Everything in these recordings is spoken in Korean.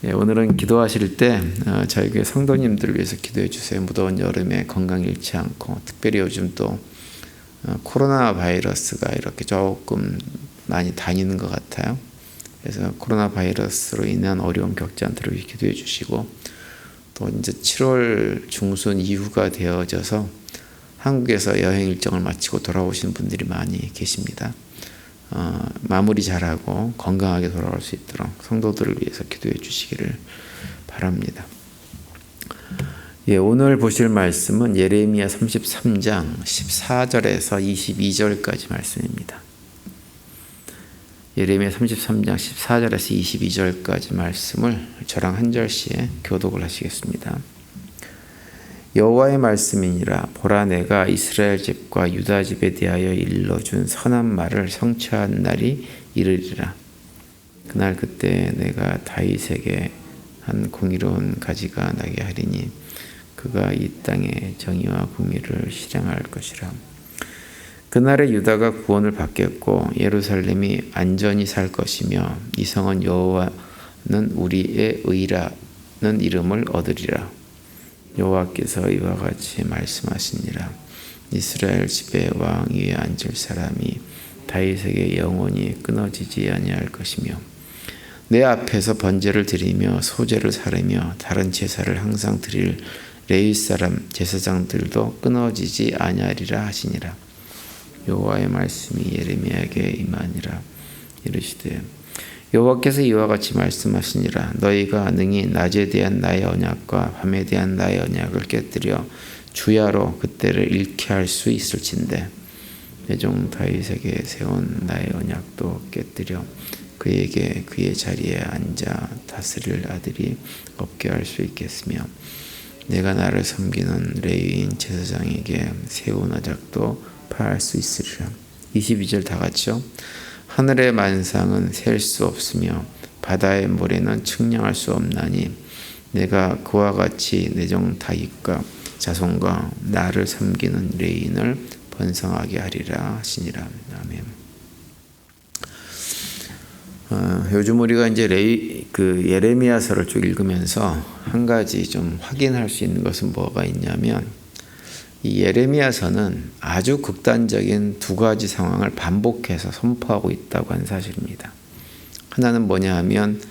오늘은 기도하실 때 저희 교회 성도님들을 위해서 기도해 주세요. 무더운 여름에 건강 잃지 않고, 특별히 요즘 또 코로나 바이러스가 이렇게 조금 많이 다니는 것 같아요. 그래서 코로나 바이러스로 인한 어려움 겪지 않도록 기도해 주시고, 또 이제 7월 중순 이후가 되어져서 한국에서 여행 일정을 마치고 돌아오시는 분들이 많이 계십니다. 마무리 잘하고 건강하게 돌아올 수 있도록 성도들을 위해서 기도해 주시기를 바랍니다. 오늘 보실 말씀은 예레미야 33장 14절에서 22절까지 말씀입니다. 예레미야 33장 14절에서 22절까지 말씀을 저랑 한 절씩 교독을 하시겠습니다. 여호와의 말씀이니라. 보라, 내가 이스라엘 집과 유다 집에 대하여 일러준 선한 말을 성취한 날이 이르리라. 그날 그때 내가 다윗에게 한 공의로운 가지가 나게 하리니 그가 이 땅에 정의와 공의를 실행할 것이라. 그날에 유다가 구원을 받겠고 예루살렘이 안전히 살 것이며 이 성은 여호와는 우리의 의라는 이름을 얻으리라. 여호와께서 이와 같이 말씀하시니라. 이스라엘 집의 왕 위에 앉을 사람이 다윗에게 영원히 끊어지지 아니할 것이며 내 앞에서 번제를 드리며 소제를 사르며 다른 제사를 항상 드릴 레위 사람 제사장들도 끊어지지 아니하리라 하시니라. 여호와의 말씀이 예레미야에게 임하니라. 이르시되 여호와께서 이와 같이 말씀하시니라. 너희가 능히 낮에 대한 나의 언약과 밤에 대한 나의 언약을 깨뜨려 주야로 그때를 잃게 할 수 있을진데 내 종 다윗에게 세운 나의 언약도 깨뜨려 그에게 그의 자리에 앉아 다스릴 아들이 없게 할 수 있겠으며 내가 나를 섬기는 레위인 제사장에게 세운 언약도 파할 수 있으리라. 22절 다 같이요. 하늘의 만상은 셀 수 없으며 바다의 모래는 측량할 수 없나니 내가 그와 같이 내 종 다윗과 자손과 나를 섬기는 레위인을 번성하게 하리라 하시니라. 아멘. 요즘 우리가 이제 예레미야서를 쭉 읽으면서 한 가지 좀 확인할 수 있는 것은 뭐가 있냐면 이 예레미야서는 아주 극단적인 두 가지 상황을 반복해서 선포하고 있다고 하는 사실입니다. 하나는 뭐냐 하면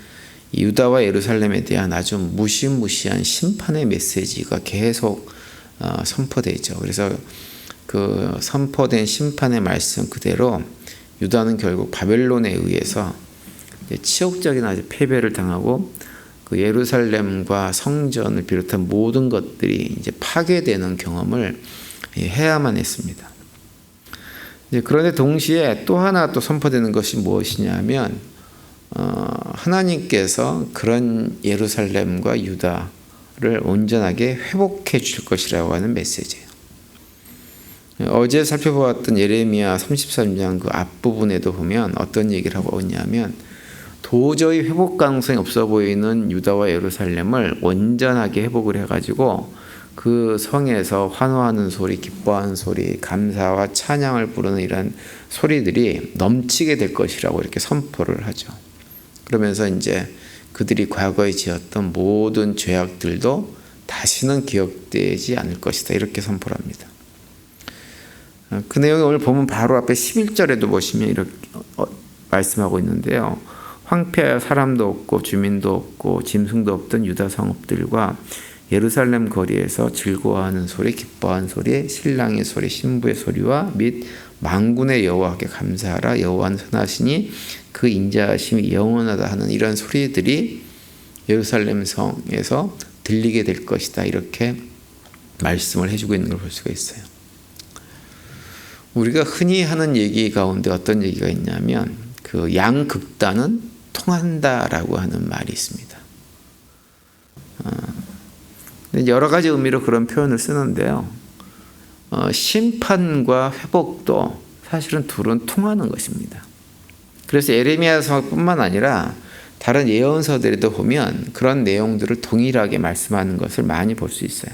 유다와 예루살렘에 대한 아주 무시무시한 심판의 메시지가 계속 선포되어 있죠. 그래서 그 선포된 심판의 말씀 그대로 유다는 결국 바벨론에 의해서 치욕적인 아주 패배를 당하고 그 예루살렘과 성전을 비롯한 모든 것들이 이제 파괴되는 경험을 해야만 했습니다. 그런데 동시에 또 하나 또 선포되는 것이 무엇이냐면 하나님께서 그런 예루살렘과 유다를 온전하게 회복해 줄 것이라고 하는 메시지예요. 어제 살펴보았던 예레미야 33장 그 앞부분에도 보면 어떤 얘기를 하고 있냐면 도저히 회복 가능성이 없어 보이는 유다와 예루살렘을 온전하게 회복을 해가지고 그 성에서 환호하는 소리, 기뻐하는 소리, 감사와 찬양을 부르는 이런 소리들이 넘치게 될 것이라고 이렇게 선포를 하죠. 그러면서 이제 그들이 과거에 지었던 모든 죄악들도 다시는 기억되지 않을 것이다. 이렇게 선포를 합니다. 그 내용이 오늘 보면 바로 앞에 11절에도 보시면 이렇게 말씀하고 있는데요. 황폐하여 사람도 없고 주민도 없고 짐승도 없던 유다 성읍들과 예루살렘 거리에서 즐거워하는 소리, 기뻐하는 소리, 신랑의 소리, 신부의 소리와 및 만군의 여호와께 감사하라. 여호와는 선하시니 그 인자하심이 영원하다 하는 이런 소리들이 예루살렘 성에서 들리게 될 것이다. 이렇게 말씀을 해주고 있는 걸 볼 수가 있어요. 우리가 흔히 하는 얘기 가운데 어떤 얘기가 있냐면 그 양극단은 통한다라고 하는 말이 있습니다. 여러 가지 의미로 그런 표현을 쓰는데요. 심판과 회복도 사실은 둘은 통하는 것입니다. 그래서 예레미야서뿐만 아니라 다른 예언서들에도 보면 그런 내용들을 동일하게 말씀하는 것을 많이 볼 수 있어요.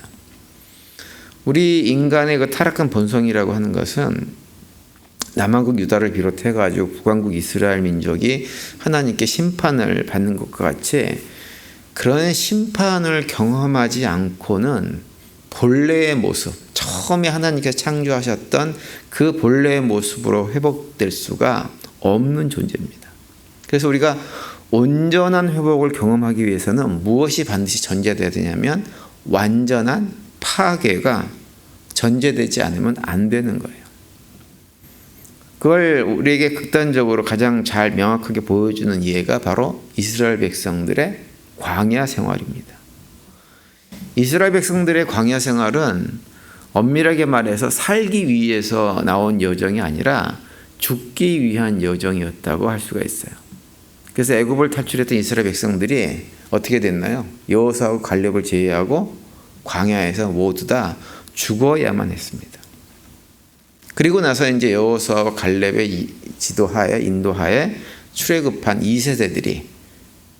우리 인간의 그 타락한 본성이라고 하는 것은 남한국 유다를 비롯해가지고 북왕국 이스라엘 민족이 하나님께 심판을 받는 것과 같이 그런 심판을 경험하지 않고는 본래의 모습, 처음에 하나님께서 창조하셨던 그 본래의 모습으로 회복될 수가 없는 존재입니다. 그래서 우리가 온전한 회복을 경험하기 위해서는 무엇이 반드시 전제되어야 되냐면 완전한 파괴가 전제되지 않으면 안 되는 거예요. 그걸 우리에게 극단적으로 가장 잘 명확하게 보여주는 예가 바로 이스라엘 백성들의 광야 생활입니다. 이스라엘 백성들의 광야 생활은 엄밀하게 말해서 살기 위해서 나온 여정이 아니라 죽기 위한 여정이었다고 할 수가 있어요. 그래서 애굽을 탈출했던 이스라엘 백성들이 어떻게 됐나요? 여호수아와 갈렙을 제외하고 광야에서 모두 다 죽어야만 했습니다. 그리고 나서 이제 여호수아와 갈렙의 지도하에 인도하에 출애굽한 2세대들이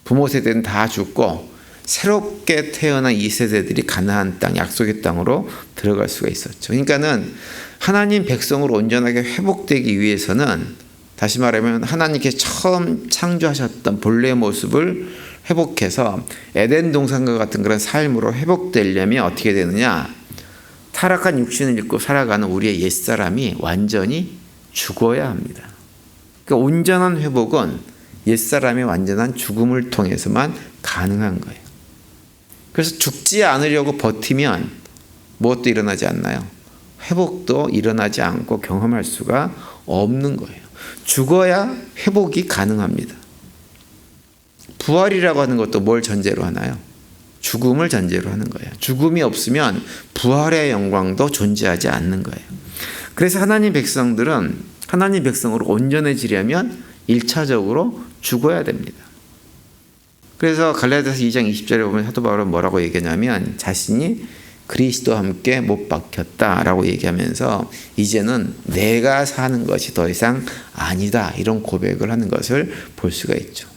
부모 세대는 다 죽고 새롭게 태어난 2세대들이 가나안 땅 약속의 땅으로 들어갈 수가 있었죠. 그러니까는 하나님 백성으로 온전하게 회복되기 위해서는 다시 말하면 하나님께서 처음 창조하셨던 본래의 모습을 회복해서 에덴 동산과 같은 그런 삶으로 회복되려면 어떻게 되느냐? 타락한 육신을 입고 살아가는 우리의 옛사람이 완전히 죽어야 합니다. 그러니까 온전한 회복은 옛사람의 완전한 죽음을 통해서만 가능한 거예요. 그래서 죽지 않으려고 버티면 무엇도 일어나지 않나요? 회복도 일어나지 않고 경험할 수가 없는 거예요. 죽어야 회복이 가능합니다. 부활이라고 하는 것도 뭘 전제로 하나요? 죽음을 전제로 하는 거예요. 죽음이 없으면 부활의 영광도 존재하지 않는 거예요. 그래서 하나님 백성들은 하나님 백성으로 온전해지려면 1차적으로 죽어야 됩니다. 그래서 갈라디아서 2장 20절에 보면 사도 바울은 뭐라고 얘기하냐면 자신이 그리스도와 함께 못 박혔다라고 얘기하면서 이제는 내가 사는 것이 더 이상 아니다 이런 고백을 하는 것을 볼 수가 있죠.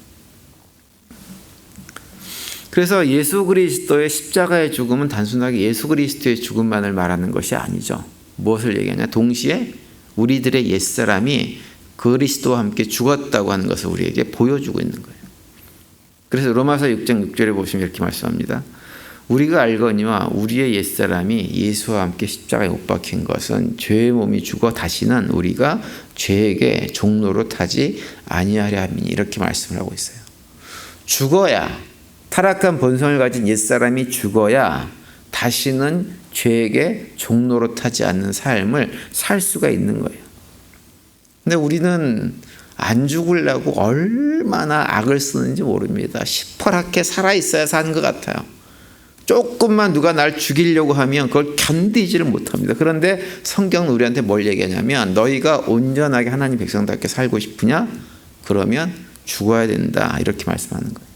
그래서 예수 그리스도의 십자가의 죽음은 단순하게 예수 그리스도의 죽음만을 말하는 것이 아니죠. 무엇을 얘기하냐? 동시에 우리들의 옛사람이 그리스도와 함께 죽었다고 하는 것을 우리에게 보여주고 있는 거예요. 그래서 로마서 6장 6절에 보시면 이렇게 말씀합니다. 우리가 알거니와 우리의 옛사람이 예수와 함께 십자가에 못 박힌 것은 죄의 몸이 죽어 다시는 우리가 죄에게 종로로 타지 아니하려 함이니 이렇게 말씀을 하고 있어요. 죽어야 타락한 본성을 가진 옛사람이 죽어야 다시는 죄에게 종로로 타지 않는 삶을 살 수가 있는 거예요. 근데 우리는 안 죽으려고 얼마나 악을 쓰는지 모릅니다. 시퍼렇게 살아있어야 사는 것 같아요. 조금만 누가 날 죽이려고 하면 그걸 견디지를 못합니다. 그런데 성경은 우리한테 뭘 얘기하냐면 너희가 온전하게 하나님 백성답게 살고 싶으냐? 그러면 죽어야 된다. 이렇게 말씀하는 거예요.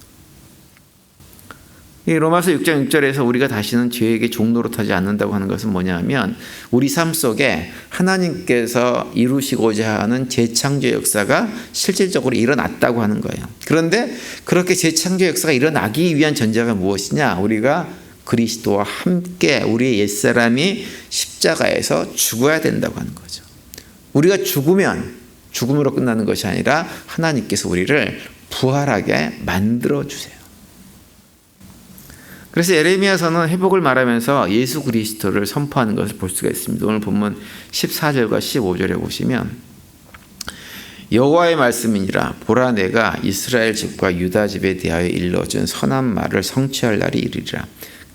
이 로마서 6장 6절에서 우리가 다시는 죄에게 종로로 타지 않는다고 하는 것은 뭐냐면 우리 삶 속에 하나님께서 이루시고자 하는 재창조 역사가 실질적으로 일어났다고 하는 거예요. 그런데 그렇게 재창조 역사가 일어나기 위한 전제가 무엇이냐? 우리가 그리스도와 함께 우리의 옛사람이 십자가에서 죽어야 된다고 하는 거죠. 우리가 죽으면 죽음으로 끝나는 것이 아니라 하나님께서 우리를 부활하게 만들어 주세요. 그래서 예레미야서는 회복을 말하면서 예수 그리스도를 선포하는 것을 볼 수가 있습니다. 오늘 본문 14절과 15절에 보시면 여호와의 말씀이니라 보라 내가 이스라엘 집과 유다 집에 대하여 일러준 선한 말을 성취할 날이 이르리라.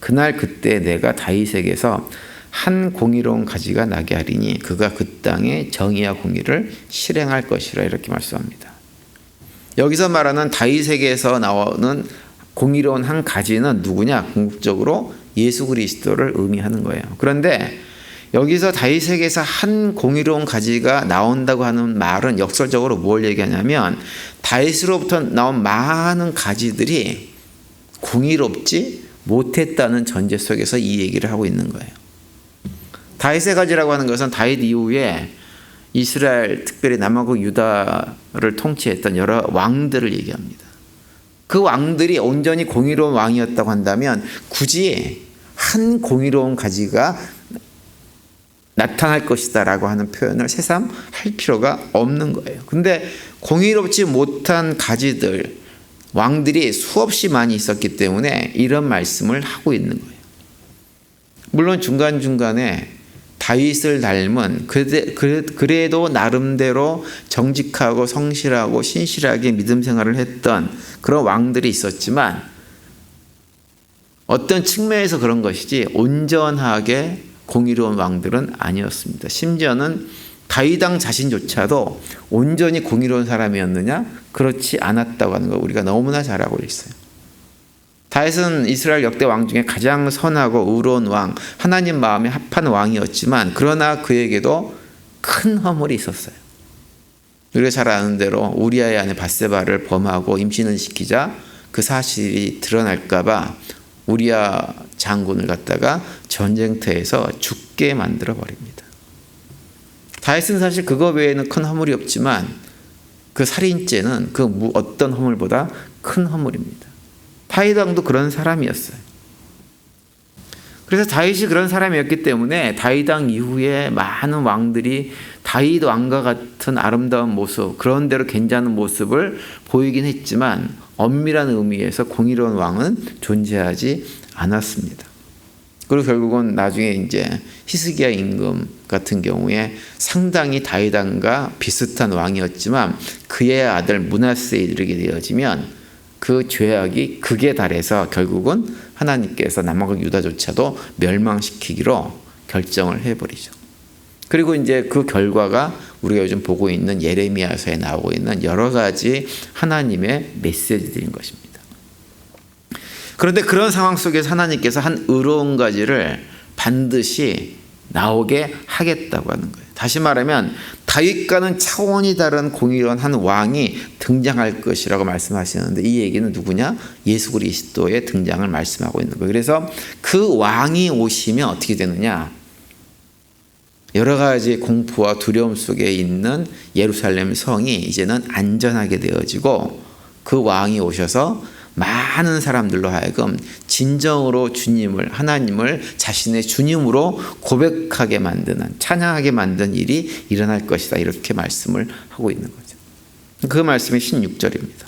그날 그때 내가 다윗에게서 한 공의로운 가지가 나게 하리니 그가 그 땅에 정의와 공의를 실행할 것이라 이렇게 말씀합니다. 여기서 말하는 다윗에게서 나오는 공의로운 한 가지는 누구냐? 궁극적으로 예수 그리스도를 의미하는 거예요. 그런데 여기서 다윗에게서 한 공의로운 가지가 나온다고 하는 말은 역설적으로 뭘 얘기하냐면 다윗으로부터 나온 많은 가지들이 공의롭지 못했다는 전제 속에서 이 얘기를 하고 있는 거예요. 다윗의 가지라고 하는 것은 다윗 이후에 이스라엘 특별히 남하고 유다를 통치했던 여러 왕들을 얘기합니다. 그 왕들이 온전히 공의로운 왕이었다고 한다면 굳이 한 공의로운 가지가 나타날 것이다 라고 하는 표현을 새삼 할 필요가 없는 거예요. 근데 공의롭지 못한 가지들, 왕들이 수없이 많이 있었기 때문에 이런 말씀을 하고 있는 거예요. 물론 중간중간에 다윗을 닮은 그래도 나름대로 정직하고 성실하고 신실하게 믿음 생활을 했던 그런 왕들이 있었지만 어떤 측면에서 그런 것이지 온전하게 공의로운 왕들은 아니었습니다. 심지어는 다윗 왕 자신조차도 온전히 공의로운 사람이었느냐? 그렇지 않았다고 하는 거 우리가 너무나 잘 알고 있어요. 다윗은 이스라엘 역대 왕 중에 가장 선하고 의로운 왕, 하나님 마음에 합한 왕이었지만 그러나 그에게도 큰 허물이 있었어요. 우리가 잘 아는 대로 우리아의 아내 밧세바를 범하고 임신을 시키자 그 사실이 드러날까 봐 우리아 장군을 갖다가 전쟁터에서 죽게 만들어 버립니다. 다윗은 사실 그거 외에는 큰 허물이 없지만 그 살인죄는 그 어떤 허물보다 큰 허물입니다. 다윗 왕도 그런 사람이었어요. 그래서 다윗이 그런 사람이었기 때문에 다윗 왕 이후에 많은 왕들이 다윗 왕과 같은 아름다운 모습, 그런 대로 괜찮은 모습을 보이긴 했지만 엄밀한 의미에서 공의로운 왕은 존재하지 않았습니다. 그리고 결국은 나중에 이제 히스기야 임금 같은 경우에 상당히 다윗 왕과 비슷한 왕이었지만 그의 아들 므낫세에 이르게 되어지면 그 죄악이 극에 달해서 결국은 하나님께서 남왕국 유다조차도 멸망시키기로 결정을 해버리죠. 그리고 이제 그 결과가 우리가 요즘 보고 있는 예레미야서에 나오고 있는 여러 가지 하나님의 메시지들인 것입니다. 그런데 그런 상황 속에서 하나님께서 한 의로운 가지를 반드시 나오게 하겠다고 하는 거예요. 다시 말하면 다윗과는 차원이 다른 공의로운 한 왕이 등장할 것이라고 말씀하시는데 이 얘기는 누구냐? 예수 그리스도의 등장을 말씀하고 있는 거예요. 그래서 그 왕이 오시면 어떻게 되느냐? 여러 가지 공포와 두려움 속에 있는 예루살렘 성이 이제는 안전하게 되어지고 그 왕이 오셔서 많은 사람들로 하여금 진정으로 주님을, 하나님을 자신의 주님으로 고백하게 만드는, 찬양하게 만든 일이 일어날 것이다. 이렇게 말씀을 하고 있는 거죠. 그 말씀이 16절입니다.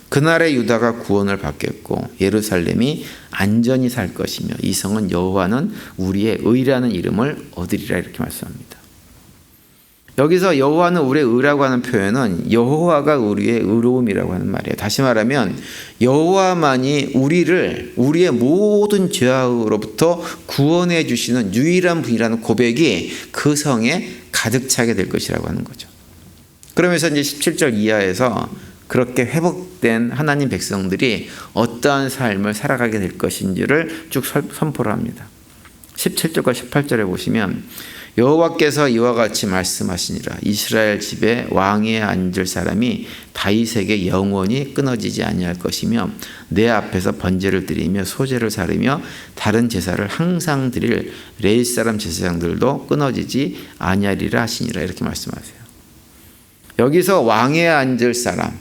그날에 유다가 구원을 받겠고 예루살렘이 안전히 살 것이며 이 성은 여호와는 우리의 의라는 이름을 얻으리라 이렇게 말씀합니다. 여기서 여호와는 우리의 의라고 하는 표현은 여호와가 우리의 의로움이라고 하는 말이에요. 다시 말하면 여호와만이 우리의 모든 죄악으로부터 구원해 주시는 유일한 분이라는 고백이 그 성에 가득 차게 될 것이라고 하는 거죠. 그러면서 이제 17절 이하에서 그렇게 회복된 하나님 백성들이 어떠한 삶을 살아가게 될 것인지를 쭉 선포를 합니다. 17절과 18절에 보시면 여호와께서 이와 같이 말씀하시니라. 이스라엘 집에 왕위에 앉을 사람이 다윗에게 영원히 끊어지지 아니할 것이며 내 앞에서 번제를 드리며 소제를 사르며 다른 제사를 항상 드릴 레위 사람 제사장들도 끊어지지 아니하리라 하시니라 이렇게 말씀하세요. 여기서 왕위에 앉을 사람,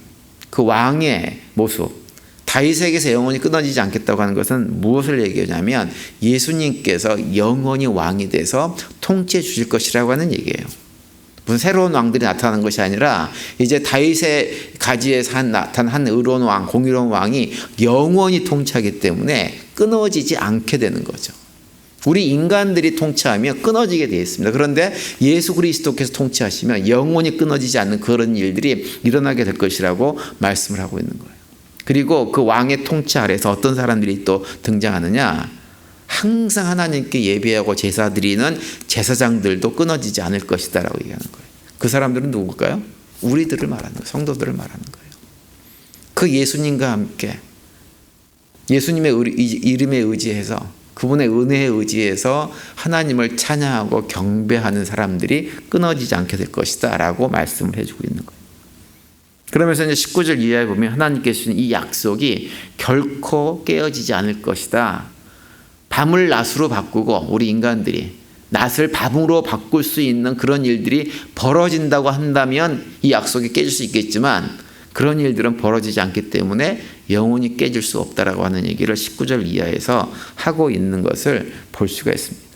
그 왕의 모습, 다윗에게서 영원히 끊어지지 않겠다고 하는 것은 무엇을 얘기하냐면 예수님께서 영원히 왕이 돼서 통치해 주실 것이라고 하는 얘기예요. 무슨 새로운 왕들이 나타나는 것이 아니라 이제 다윗의 가지에서 나타난 한 의로운 왕, 공의로운 왕이 영원히 통치하기 때문에 끊어지지 않게 되는 거죠. 우리 인간들이 통치하며 끊어지게 되어 있습니다. 그런데 예수 그리스도께서 통치하시면 영원히 끊어지지 않는 그런 일들이 일어나게 될 것이라고 말씀을 하고 있는 거예요. 그리고 그 왕의 통치 아래서 어떤 사람들이 또 등장하느냐? 항상 하나님께 예배하고 제사 드리는 제사장들도 끊어지지 않을 것이다 라고 얘기하는 거예요. 그 사람들은 누굴까요? 우리들을 말하는 거예요. 성도들을 말하는 거예요. 그 예수님과 함께 예수님의 이름에 의지해서 그분의 은혜에 의지해서 하나님을 찬양하고 경배하는 사람들이 끊어지지 않게 될 것이다 라고 말씀을 해주고 있는 거예요. 그러면서 이제 19절 이하에 보면 하나님께서 주신 이 약속이 결코 깨어지지 않을 것이다. 밤을 낮으로 바꾸고 우리 인간들이 낮을 밤으로 바꿀 수 있는 그런 일들이 벌어진다고 한다면 이 약속이 깨질 수 있겠지만 그런 일들은 벌어지지 않기 때문에 영원히 깨질 수 없다라고 하는 얘기를 19절 이하에서 하고 있는 것을 볼 수가 있습니다.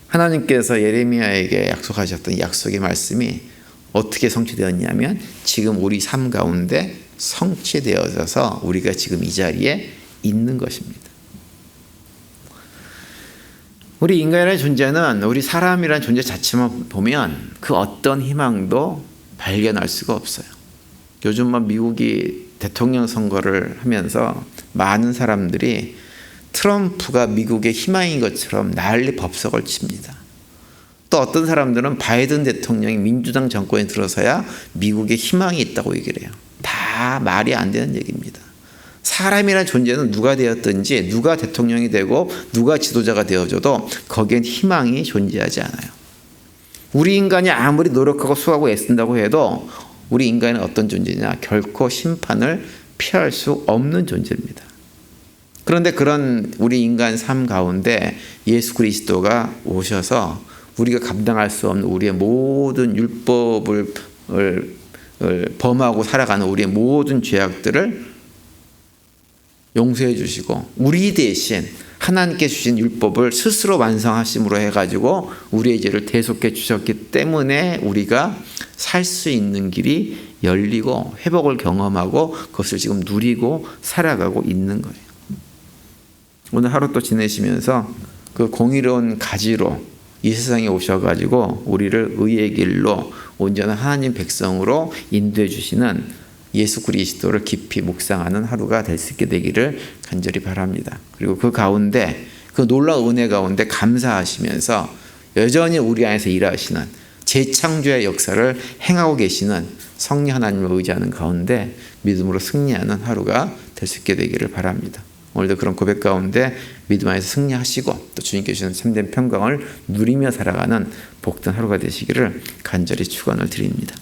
하나님께서 예레미야에게 약속하셨던 약속의 말씀이 어떻게 성취되었냐면 지금 우리 삶 가운데 성취되어져서 우리가 지금 이 자리에 있는 것입니다. 우리 인간의 존재는 우리 사람이라는 존재 자체만 보면 그 어떤 희망도 발견할 수가 없어요. 요즘 미국이 대통령 선거를 하면서 많은 사람들이 트럼프가 미국의 희망인 것처럼 난리 법석을 칩니다. 또 어떤 사람들은 바이든 대통령이 민주당 정권에 들어서야 미국의 희망이 있다고 얘기를 해요. 다 말이 안 되는 얘기입니다. 사람이라는 존재는 누가 되었든지 누가 대통령이 되고 누가 지도자가 되어줘도 거기엔 희망이 존재하지 않아요. 우리 인간이 아무리 노력하고 수고하고 애쓴다고 해도 우리 인간은 어떤 존재냐? 결코 심판을 피할 수 없는 존재입니다. 그런데 그런 우리 인간 삶 가운데 예수 그리스도가 오셔서 우리가 감당할 수 없는 우리의 모든 율법을 범하고 살아가는 우리의 모든 죄악들을 용서해 주시고 우리 대신 하나님께 주신 율법을 스스로 완성하심으로 해가지고 우리의 죄를 대속해 주셨기 때문에 우리가 살 수 있는 길이 열리고 회복을 경험하고 그것을 지금 누리고 살아가고 있는 거예요. 오늘 하루 또 지내시면서 그 공의로운 가지로 이 세상에 오셔가지고 우리를 의의 길로 온전한 하나님 백성으로 인도해 주시는 예수 그리스도를 깊이 묵상하는 하루가 될 수 있게 되기를 간절히 바랍니다. 그리고 그 가운데 그 놀라운 은혜 가운데 감사하시면서 여전히 우리 안에서 일하시는 재창조의 역사를 행하고 계시는 성령 하나님을 의지하는 가운데 믿음으로 승리하는 하루가 될 수 있게 되기를 바랍니다. 오늘도 그런 고백 가운데 믿음 안에서 승리하시고 또 주님께 주시는 참된 평강을 누리며 살아가는 복된 하루가 되시기를 간절히 축원을 드립니다.